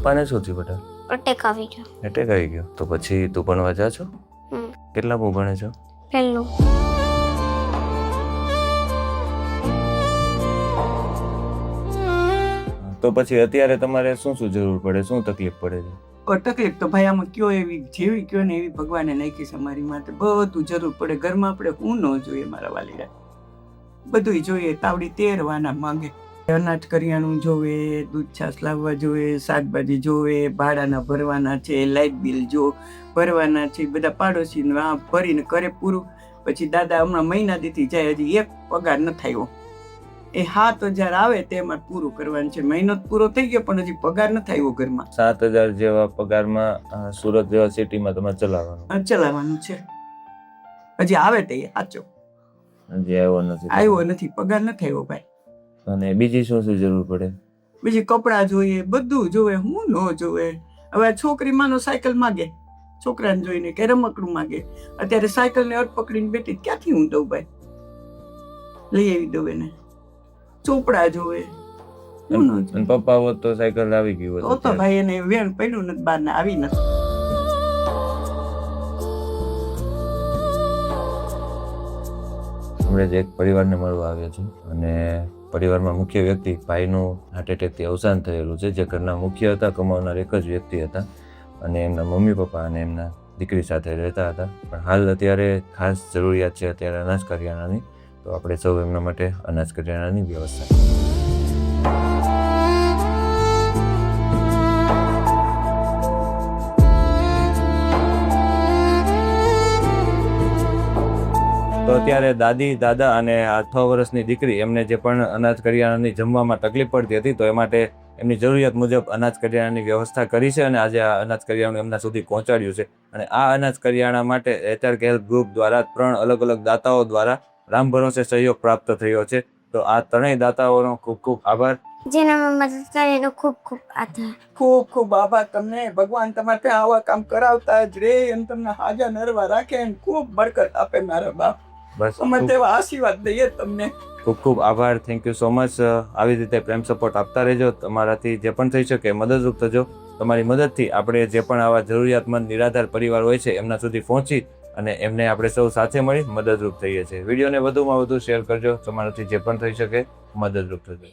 પપ્પાને શું થયું બેટા? અટેક આવી ગયો. એટેક આવી ગયો? તો પછી તું ભણવા જા છો? કેટલામું ભણે છો? પહેલું. તો પછી અત્યારે તમારે શું શું જરૂર પડે, શું તકલીફ પડે છે? તકલીફ તો ભાઈ આમાં કયો એવી જેવી કયો ને એવી ભગવાને નાખી છે અમારી માટે. બધું જરૂર પડે ઘરમાં. આપણે હું ન જોઈએ મારા વાલીડા, બધું જોઈએ. તાવડી તેરવાના માંગે, અનાજ કરિયાણું જોવે, દૂધ છાશ લાવવા જોવે, શાકભાજી જોવે, ભાડાના ભરવાના છે, લાઇટ બિલ જો ભરવાના છે, બધા પાડોશી ભરીને કરે પૂરું. પછી દાદા હમણાં મહિના દીથી જાય, હજી એક પગાર ન થયો. એ 7,000 આવે તેમાં પૂરું કરવાનું છે. મહિનો પૂરો થઈ ગયો પણ હજી પગાર ન થયો ઘરમાં. 7,000 જેવા પગારમાં સુરત જેવા સિટીમાં તમારે ચલાવવાનું છે. હજી આવે તે સાચો, હજી આવ્યો નથી, પગાર ન થયો ભાઈ. અને બીજી શું શું જરૂર પડે? બીજી કપડાં જોઈએ, બધું જોવે. હું ન જોવે. હવે છોકરી માનો સાયકલ માગે, છોકરાને જોઈને કે રમકડું માગે. અત્યારે સાયકલ ને અડ પકડીને બેઠી, ક્યાંથી હું દઉં ભાઈ? લઈ આવી દઉં એને. ચોપડા જોવે. પપ્પા હોત તો સાયકલ આવી ગયું હોત તો ભાઈ એને વેણ પડ્યું નથી, બહાર ને આવી નથી. હમણાં જ એક પરિવારને મળવા આવ્યા છે અને પરિવારમાં મુખ્ય વ્યક્તિ ભાઈનું હાર્ટ એટેકથી અવસાન થયેલું છે. જે ઘરના મુખ્ય હતા, કમાવનાર એક જ વ્યક્તિ હતા અને એમના મમ્મી પપ્પા અને એમના દીકરી સાથે રહેતા હતા. પણ હાલ અત્યારે ખાસ જરૂરિયાત છે અત્યારે અનાજ કરિયાણાની. તો આપણે સૌ એમના માટે અનાજ કરિયાણાની વ્યવસ્થા તો અત્યારે દાદી, દાદા અને આ 6 વર્ષની દીકરી એમને જે પણ અનાજ કરિયાણાની જમવામાં તકલીફ પડતી હતી તો એ માટે એમની જરૂરિયાત મુજબ અનાજ કરિયાણાની વ્યવસ્થા કરી છે અને આજે આ અનાજ કરિયાણું એમના સુધી પહોંચાડ્યું છે. અને આ અનાજ કરિયાણા માટે એચઆરકે હેલ્પ ગ્રુપ દ્વારા 3 અલગ અલગ દાતાઓ દ્વારા રામ ભરોસે સહયોગ પ્રાપ્ત થયો છે. તો આ 3 દાતાઓનો ખૂબ ખૂબ આભાર. જેના મદદ કરે એનો ખૂબ ખૂબ આભાર. ખૂબ ખૂબ આભાર તમને. ભગવાન તમારે ત્યાં આવા કામ કરાવતા જ રે અને તમને હાજા નરવા રાખે અને ખૂબ બરકત આપે મારા બાપ. બસ અમે તેવા આશીર્વાદ દઈએ તમને. ખૂબ ખૂબ આભાર. Thank you so much. આવી રીતે પ્રેમ સપોર્ટ આપતા રહેજો. તમારાથી જે પણ થઈ શકે મદદરૂપ થજો. તમારી મદદથી આપણે જે પણ આવા જરૂરિયાતમંદ નિરાધાર પરિવાર હોય છે એમના સુધી પહોંચી અને એમને આપણે સૌ સાથે મળી મદદરૂપ થઈએ છીએ. વિડીયોને વધુમાં વધુ શેર કરજો. તમારાથી જે પણ થઈ શકે મદદરૂપ થજો.